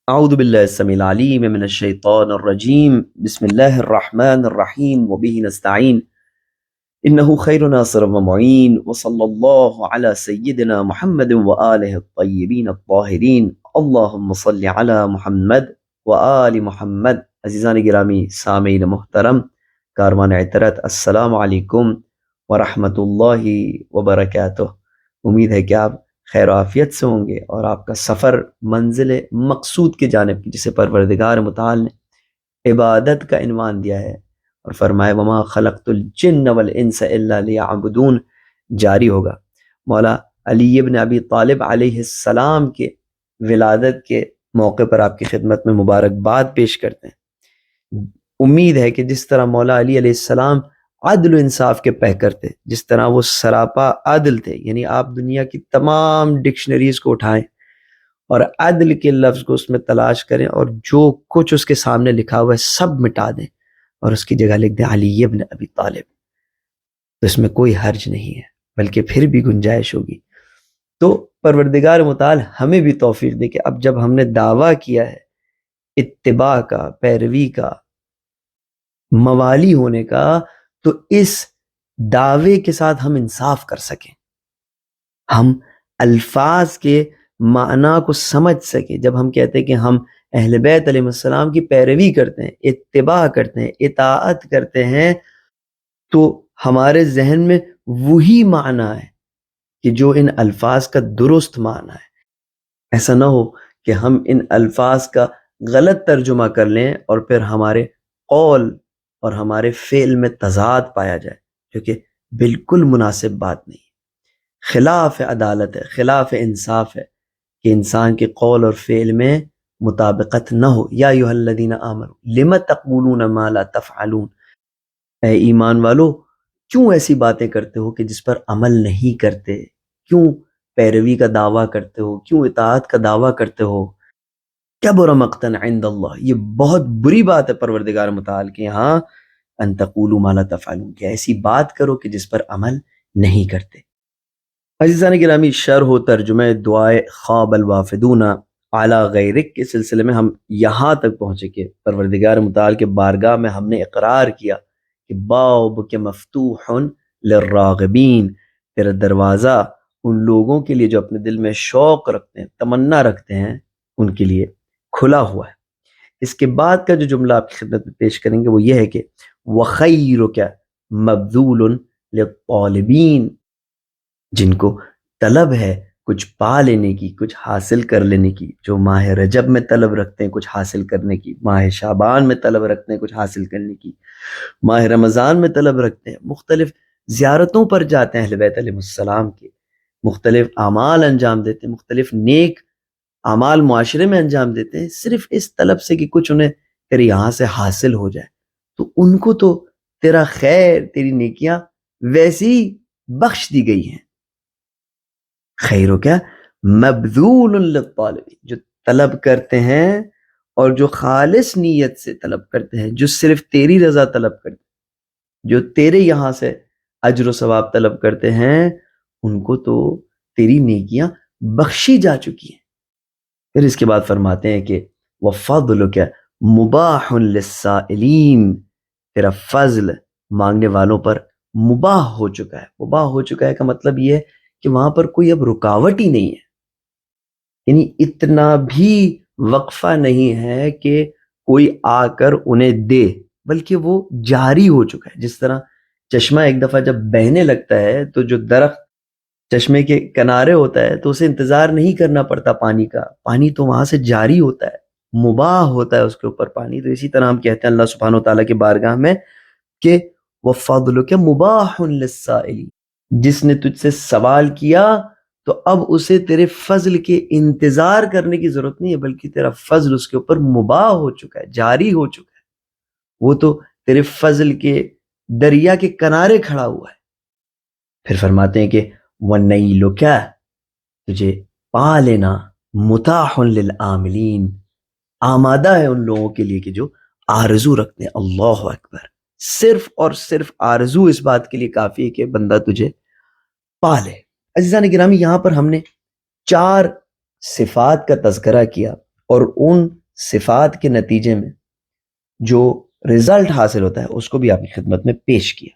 أعوذ بالله السميع العليم من الشيطان الرجيم بسم الله الرحمن الرحيم وبه نستعين إنه خير ناصر ومعين وصلى الله على سيدنا محمد وآله الطيبين الطاهرين اللهم صل على محمد وآل محمد. عزیزان گرامی سامعین محترم کاروان عطرت، السلام علیکم ورحمۃ اللہ وبرکاتہ۔ امید ہے کہ آپ خیر و عافیت سے ہوں گے اور آپ کا سفر منزل مقصود کی جانب کی، جسے پروردگار متعال نے عبادت کا عنوان دیا ہے اور فرمائے وما خلقت الجن والانس الا لیعبدون، جاری ہوگا۔ مولا علی ابن ابی طالب علیہ السلام کے ولادت کے موقع پر آپ کی خدمت میں مبارکباد پیش کرتے ہیں۔ امید ہے کہ جس طرح مولا علی علیہ السلام عدل و انصاف کے پیکر تھے، جس طرح وہ سراپا عادل تھے، یعنی آپ دنیا کی تمام ڈکشنریز کو اٹھائیں اور عدل کے لفظ کو اس میں تلاش کریں اور جو کچھ اس کے سامنے لکھا ہوا ہے سب مٹا دیں اور اس کی جگہ لکھ دیں علی ابن ابی طالب، تو اس میں کوئی حرج نہیں ہے، بلکہ پھر بھی گنجائش ہوگی۔ تو پروردگار متعال ہمیں بھی توفیق دے کہ اب جب ہم نے دعویٰ کیا ہے اتباع کا، پیروی کا، موالی ہونے کا، تو اس دعوے کے ساتھ ہم انصاف کر سکیں، ہم الفاظ کے معنی کو سمجھ سکیں۔ جب ہم کہتے ہیں کہ ہم اہل بیت علیہ السلام کی پیروی کرتے ہیں، اتباع کرتے ہیں، اطاعت کرتے ہیں، تو ہمارے ذہن میں وہی معنی ہے کہ جو ان الفاظ کا درست معنی ہے۔ ایسا نہ ہو کہ ہم ان الفاظ کا غلط ترجمہ کر لیں اور پھر ہمارے قول اور ہمارے فعل میں تضاد پایا جائے، جو کہ بالکل مناسب بات نہیں، خلاف عدالت ہے، خلاف انصاف ہے کہ انسان کے قول اور فعل میں مطابقت نہ ہو۔ یا ایھا الذین آمنوا لم تقولون ما لا تفعلون، اے ایمان والو کیوں ایسی باتیں کرتے ہو کہ جس پر عمل نہیں کرتے، کیوں پیروی کا دعویٰ کرتے ہو، کیوں اطاعت کا دعویٰ کرتے ہو۔ کبر مقتا عند اللہ، یہ بہت بری بات ہے پروردگار متعال کے یہاں، ان تقولوا ما لا تفعلون، کہ ایسی بات کرو کہ جس پر عمل نہیں کرتے۔ عزیزان گرامی، شرح و ترجمہ دعائے خواب الوافدون علی غیرک کے سلسلے میں ہم یہاں تک پہنچے کہ پروردگار متعال کے بارگاہ میں ہم نے اقرار کیا کہ بابک مفتوح للراغبین، تیرا دروازہ ان لوگوں کے لیے جو اپنے دل میں شوق رکھتے ہیں، تمنا رکھتے ہیں، ان کے لیے کھلا ہوا ہے۔ اس کے بعد کا جو جملہ آپ کی خدمت میں پیش کریں گے وہ یہ ہے کہ وَخَيْرُكَ مَبْذُولٌ لِلطَّالِبِينَ، جن کو طلب ہے کچھ پا لینے کی، کچھ حاصل کر لینے کی، جو ماہ رجب میں طلب رکھتے ہیں کچھ حاصل کرنے کی، ماہ شعبان میں طلب رکھتے ہیں کچھ حاصل کرنے کی، ماہ رمضان میں طلب رکھتے ہیں، مختلف زیارتوں پر جاتے ہیں اہل بیت علیہ السلام کے، مختلف اعمال انجام دیتے ہیں، مختلف نیک اعمال معاشرے میں انجام دیتے ہیں، صرف اس طلب سے کہ کچھ انہیں تیرے یہاں سے حاصل ہو جائے، تو ان کو تو تیرا خیر، تیری نیکیاں ویسی بخش دی گئی ہیں۔ خیر و کیا مبذول للطالبین، جو طلب کرتے ہیں اور جو خالص نیت سے طلب کرتے ہیں، جو صرف تیری رضا طلب کرتے ہیں، جو تیرے یہاں سے اجر و ثواب طلب کرتے ہیں، ان کو تو تیری نیکیاں بخشی جا چکی ہیں۔ پھر اس کے بعد فرماتے ہیں کہ وَفَضْلُكَ مُبَاحٌ لِلسَّائِلِينَ، تیرا فضل مانگنے والوں پر مباح ہو چکا ہے۔ مباح ہو چکا ہے کا مطلب یہ ہے کہ وہاں پر کوئی اب رکاوٹ ہی نہیں ہے، یعنی اتنا بھی وقفہ نہیں ہے کہ کوئی آ کر انہیں دے، بلکہ وہ جاری ہو چکا ہے۔ جس طرح چشمہ ایک دفعہ جب بہنے لگتا ہے تو جو درخت چشمے کے کنارے ہوتا ہے تو اسے انتظار نہیں کرنا پڑتا پانی کا، پانی تو وہاں سے جاری ہوتا ہے، مباح ہوتا ہے اس کے اوپر پانی۔ تو اسی طرح ہم کہتے ہیں اللہ سبحانہ وتعالیٰ کی بارگاہ میں کہ وَفَضْلُكَ مُبَاحٌ لِلسَّائِلِينَ، جس نے تجھ سے سوال کیا تو اب اسے تیرے فضل کے انتظار کرنے کی ضرورت نہیں ہے، بلکہ تیرا فضل اس کے اوپر مباح ہو چکا ہے، جاری ہو چکا ہے، وہ تو تیرے فضل کے دریا کے کنارے کھڑا ہوا ہے۔ پھر فرماتے ہیں کہ وَنَيْلُكَ، تجھے پا لینا، مُتَاحٌ لِلْعَامِلِينَ، آمادہ ہے ان لوگوں کے لیے کہ جو آرزو رکھتے ہیں۔ اللہ اکبر، صرف اور صرف آرزو اس بات کے لیے کافی ہے کہ بندہ تجھے پا لے۔ عزیزان گرامی، یہاں پر ہم نے 4 صفات کا تذکرہ کیا اور ان صفات کے نتیجے میں جو رزلٹ حاصل ہوتا ہے اس کو بھی آپ کی خدمت میں پیش کیا.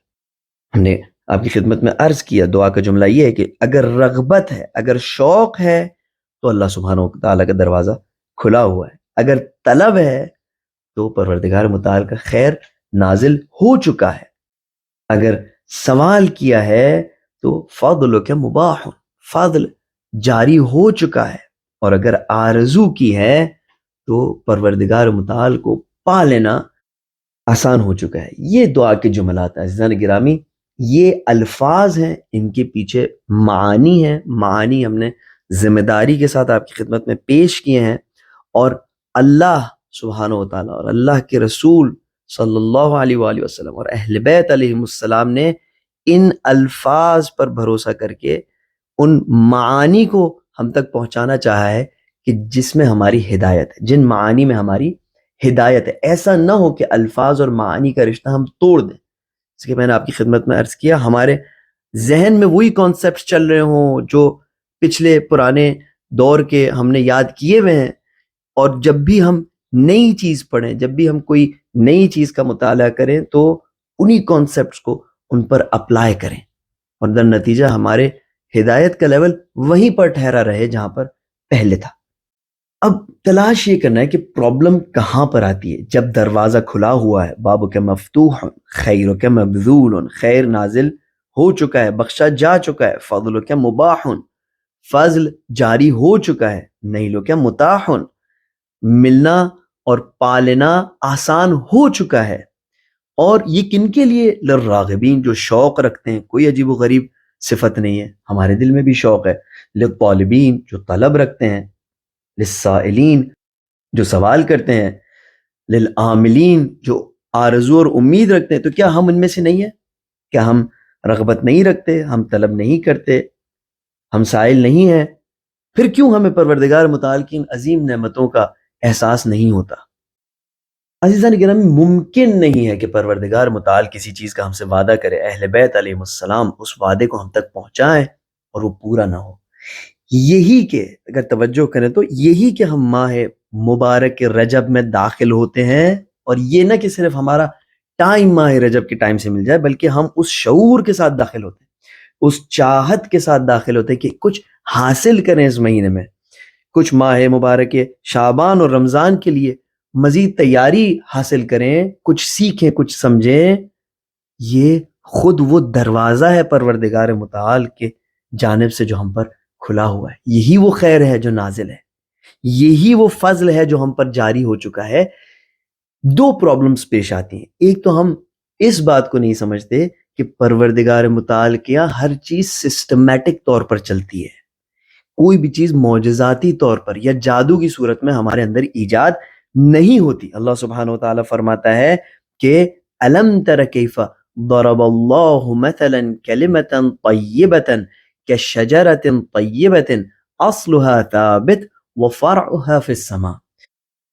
ہم نے آپ کی خدمت میں عرض کیا دعا کا جملہ یہ ہے کہ اگر رغبت ہے، اگر شوق ہے تو اللہ سبحانہ و تعالیٰ کا دروازہ کھلا ہوا ہے. اگر طلب ہے تو پروردگار متعال کا خیر نازل ہو چکا ہے. اگر سوال کیا ہے تو فضل کا مباح، فضل جاری ہو چکا ہے. اور اگر آرزو کی ہے تو پروردگار متعال کو پا لینا آسان ہو چکا ہے. یہ دعا کے جملات ہیں عزیزان گرامی، یہ الفاظ ہیں، ان کے پیچھے معانی ہیں. معانی ہم نے ذمہ داری کے ساتھ آپ کی خدمت میں پیش کیے ہیں. اور اللہ سبحانہ و تعالیٰ اور اللہ کے رسول صلی اللہ علیہ وآلہ وسلم اور اہل بیت علیہ السلام نے ان الفاظ پر بھروسہ کر کے ان معانی کو ہم تک پہنچانا چاہا ہے کہ جس میں ہماری ہدایت ہے، جن معانی میں ہماری ہدایت ہے. ایسا نہ ہو کہ الفاظ اور معانی کا رشتہ ہم توڑ دیں. اس کے میں نے آپ کی خدمت میں عرض کیا ہمارے ذہن میں وہی کانسیپٹ چل رہے ہوں جو پچھلے پرانے دور کے ہم نے یاد کیے ہوئے ہیں، اور جب بھی ہم نئی چیز پڑھیں، جب بھی ہم کوئی نئی چیز کا مطالعہ کریں تو انہی کانسیپٹس کو ان پر اپلائی کریں، اور در نتیجہ ہمارے ہدایت کا لیول وہیں پر ٹھہرا رہے جہاں پر پہلے تھا. اب تلاش یہ کرنا ہے کہ پرابلم کہاں پر آتی ہے. جب دروازہ کھلا ہوا ہے، باب کے مفتوح، خیر کے مبذول، خیر نازل ہو چکا ہے، بخشا جا چکا ہے. فضل کے مباح، فضل جاری ہو چکا ہے. نیل کے متاح، ملنا اور پالنا آسان ہو چکا ہے. اور یہ کن کے لیے؟ للراغبین، جو شوق رکھتے ہیں. کوئی عجیب و غریب صفت نہیں ہے، ہمارے دل میں بھی شوق ہے. للطالبین، جو طلب رکھتے ہیں. للسائلین، جو سوال کرتے ہیں. للعاملین، جو آرزو اور امید رکھتے ہیں. تو کیا ہم ان میں سے نہیں ہیں؟ کیا ہم رغبت نہیں رکھتے؟ ہم طلب نہیں کرتے؟ ہم سائل نہیں ہیں؟ پھر کیوں ہمیں پروردگار متعال کی ان عظیم نعمتوں کا احساس نہیں ہوتا؟ عزیزان گرامی، ممکن نہیں ہے کہ پروردگار متعال کسی چیز کا ہم سے وعدہ کرے، اہل بیت علیہ السلام اس وعدے کو ہم تک پہنچائیں اور وہ پورا نہ ہو. یہی کہ اگر توجہ کریں تو یہی کہ ہم ماہ مبارک رجب میں داخل ہوتے ہیں، اور یہ نہ کہ صرف ہمارا ٹائم ماہ رجب کے ٹائم سے مل جائے، بلکہ ہم اس شعور کے ساتھ داخل ہوتے ہیں، اس چاہت کے ساتھ داخل ہوتے ہیں کہ کچھ حاصل کریں اس مہینے میں، کچھ ماہ مبارک شعبان اور رمضان کے لیے مزید تیاری حاصل کریں، کچھ سیکھیں، کچھ سمجھیں. یہ خود وہ دروازہ ہے پروردگار متعال کے جانب سے جو ہم پر کھلا ہوا ہے. یہی وہ خیر ہے جو نازل ہے، یہی وہ فضل ہے جو ہم پر جاری ہو چکا ہے. دو پرابلمز پیش آتی ہیں. ایک تو ہم اس بات کو نہیں سمجھتے کہ پروردگار متعال کے یہاں ہر چیز سسٹمیٹک طور پر چلتی ہے. کوئی بھی چیز معجزاتی طور پر یا جادو کی صورت میں ہمارے اندر ایجاد نہیں ہوتی. اللہ سبحانہ و تعالیٰ فرماتا ہے کہ الم تر کیف ضرب اللہ مثلا کلمۃ طیبۃ کشجرۃ طیبۃ اصلها ثابت وفرعها فی السماء.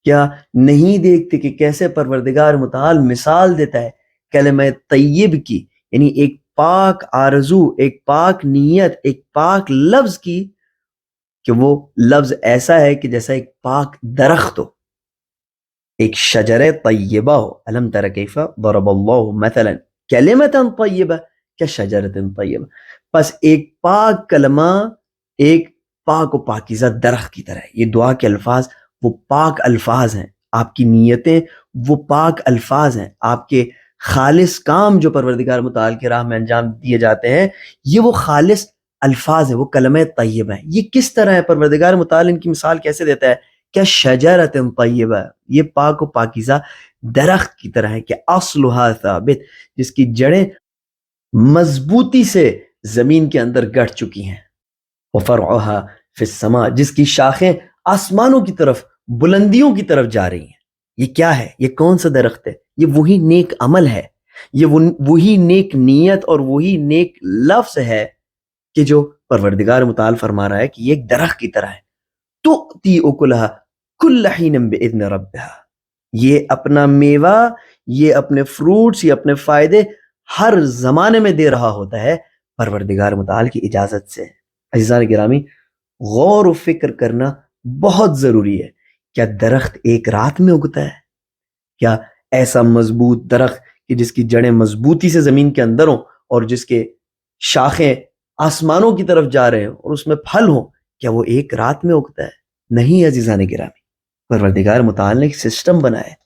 کیا نہیں دیکھتے کہ کیسے پروردگار متعال مثال دیتا ہے کلمہ طیب کی، یعنی ایک پاک آرزو، ایک پاک نیت، ایک پاک لفظ کی، کہ وہ لفظ ایسا ہے کہ جیسا ایک پاک درخت ہو، ایک شجر طیبہ ہو. الم تر کیف ضرب اللہ مثلا کلمۃ طیبہ کشجرۃ طیبہ. پس ایک پاک کلمہ ایک پاک و پاکیزہ درخت کی طرح ہے. یہ دعا کے الفاظ وہ پاک الفاظ ہیں، آپ کی نیتیں وہ پاک الفاظ ہیں، آپ کے خالص کام جو پروردگار متعال کی راہ میں انجام دیے جاتے ہیں یہ وہ خالص الفاظ ہیں، وہ کلمہ طیبہ ہیں. یہ کس طرح ہے؟ پروردگار متعال ان کی مثال کیسے دیتا ہے؟ کیا شجرۃ طیبہ، یہ پاک و پاکیزہ درخت کی طرح ہے کہ اصلها ثابت، جس کی جڑیں مضبوطی سے زمین کے اندر گڑ چکی ہیں. وفرعها فی السماء، جس کی شاخیں آسمانوں کی طرف، بلندیوں کی طرف جا رہی ہیں. یہ کیا ہے؟ یہ کون سا درخت ہے؟ یہ وہی نیک عمل ہے، یہ وہی نیک نیت اور وہی نیک لفظ ہے کہ جو پروردگار متعال فرما رہا ہے کہ یہ ایک درخت کی طرح ہے. تؤتی اکلھا کل حین باذن ربھا، یہ اپنا میوہ، یہ اپنے فروٹس، یہ اپنے فائدے ہر زمانے میں دے رہا ہوتا ہے پروردگار متعال کی اجازت سے. عزیزان گرامی، غور و فکر کرنا بہت ضروری ہے. کیا درخت ایک رات میں اگتا ہے؟ کیا ایسا مضبوط درخت کہ جس کی جڑیں مضبوطی سے زمین کے اندر ہوں اور جس کے شاخیں آسمانوں کی طرف جا رہے ہوں اور اس میں پھل ہوں، کیا وہ ایک رات میں اگتا ہے؟ نہیں عزیزان گرامی، پروردگار متعال نے ایک سسٹم بنایا ہے۔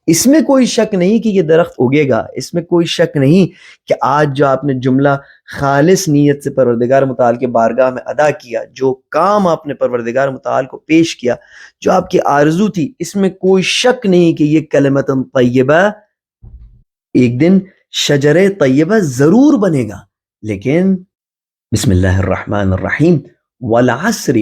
اس میں کوئی شک نہیں کہ یہ درخت اگے گا، اس میں کوئی شک نہیں کہ آج جو آپ نے جملہ خالص نیت سے پروردگار متعال کے بارگاہ میں ادا کیا، جو کام آپ نے پروردگار متعال کو پیش کیا، جو آپ کی آرزو تھی، اس میں کوئی شک نہیں کہ یہ کلمۃ طیبہ ایک دن شجر طیبہ ضرور بنے گا۔ لیکن بسم اللہ الرحمن الرحیم، والعصر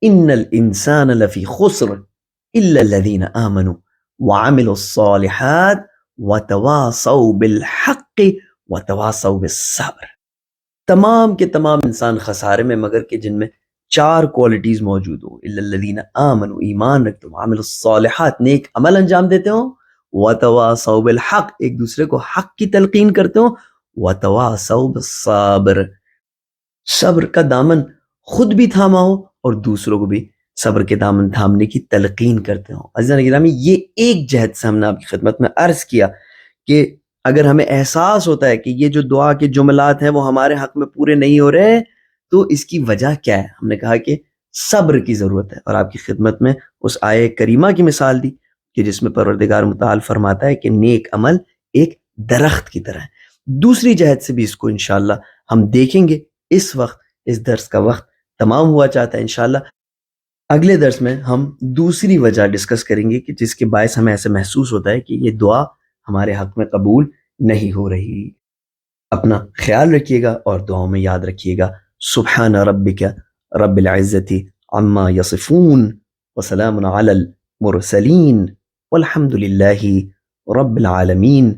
ان الانسان لفی خسر الا الذین آمنوا وعملوا الصالحات وتواصوا بالحق وتواصوا بالصبر۔ تمام کے تمام انسان خسارے میں مگر کہ جن میں 4 کوالٹیز موجود ہوں، الا الذین آمنوا، ایمان رکھتے ہوں، وعملوا الصالحات، نیک عمل انجام دیتے ہوں، وتواصوا بالحق، ایک دوسرے کو حق کی تلقین کرتے ہوں، وتواصوا بالصبر، صبر کا دامن خود بھی تھاما ہو اور دوسروں کو بھی صبر کے دامن تھامنے کی تلقین کرتے ہوں۔ عزیزان گرامی، یہ ایک جہد سے ہم نے آپ کی خدمت میں عرض کیا کہ اگر ہمیں احساس ہوتا ہے کہ یہ جو دعا کے جملات ہیں وہ ہمارے حق میں پورے نہیں ہو رہے تو اس کی وجہ کیا ہے؟ ہم نے کہا کہ صبر کی ضرورت ہے، اور آپ کی خدمت میں اس آیہ کریمہ کی مثال دی کہ جس میں پروردگار متعال فرماتا ہے کہ نیک عمل ایک درخت کی طرح ہے۔ دوسری جہد سے بھی اس کو انشاءاللہ ہم دیکھیں گے۔ اس وقت اس درس کا وقت تمام ہوا چاہتا ہے، انشاءاللہ اگلے درس میں ہم دوسری وجہ ڈسکس کریں گے کہ جس کے باعث ہمیں ایسے محسوس ہوتا ہے کہ یہ دعا ہمارے حق میں قبول نہیں ہو رہی۔ اپنا خیال رکھیے گا اور دعاؤں میں یاد رکھیے گا۔ سبحان ربک رب العزت عما یصفون وسلام علی المرسلین والحمد للہ رب العالمین،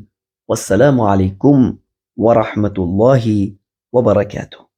والسلام علیکم ورحمۃ اللہ وبرکاتہ۔